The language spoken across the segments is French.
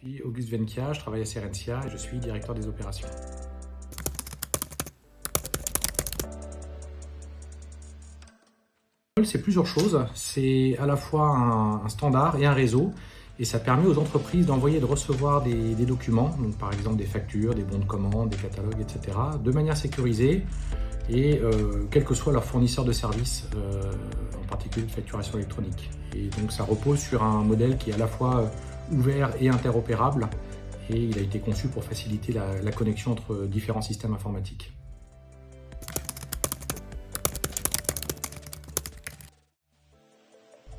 Je suis Auguste Venkia, je travaille à Serencia et je suis directeur des opérations. C'est plusieurs choses. C'est à la fois un standard et un réseau. Et ça permet aux entreprises d'envoyer et de recevoir des documents, donc par exemple des factures, des bons de commande, des catalogues, etc., de manière sécurisée et quel que soit leur fournisseur de services, en particulier de facturation électronique. Et donc ça repose sur un modèle qui est à la fois ouvert et interopérable et il a été conçu pour faciliter la connexion entre différents systèmes informatiques.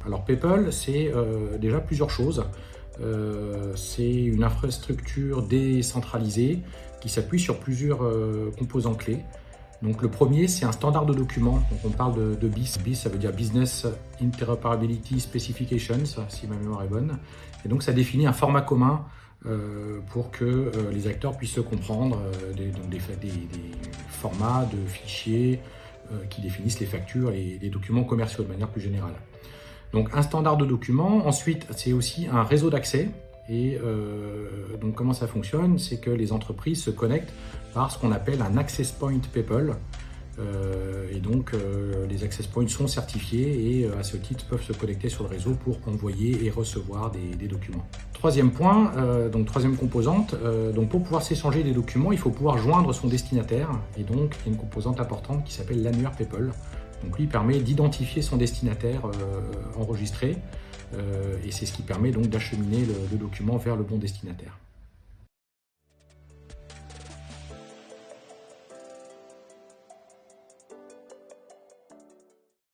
Alors PayPal, c'est déjà plusieurs choses. C'est une infrastructure décentralisée qui s'appuie sur plusieurs composants clés. Donc le premier, c'est un standard de documents. Donc on parle de BIS. BIS, ça veut dire Business Interoperability Specifications, si ma mémoire est bonne. Et donc ça définit un format commun pour que les acteurs puissent se comprendre, des formats de fichiers qui définissent les factures et les documents commerciaux de manière plus générale. Donc un standard de documents, ensuite c'est aussi un réseau d'accès et donc comment ça fonctionne, c'est que les entreprises se connectent par ce qu'on appelle un access point PayPal et donc les access points sont certifiés et à ce titre peuvent se connecter sur le réseau pour envoyer et recevoir des documents. Troisième point, donc troisième composante, donc pour pouvoir s'échanger des documents, il faut pouvoir joindre son destinataire et donc il y a une composante importante qui s'appelle l'annuaire PayPal. Donc lui permet d'identifier son destinataire enregistré et c'est ce qui permet donc d'acheminer le document vers le bon destinataire.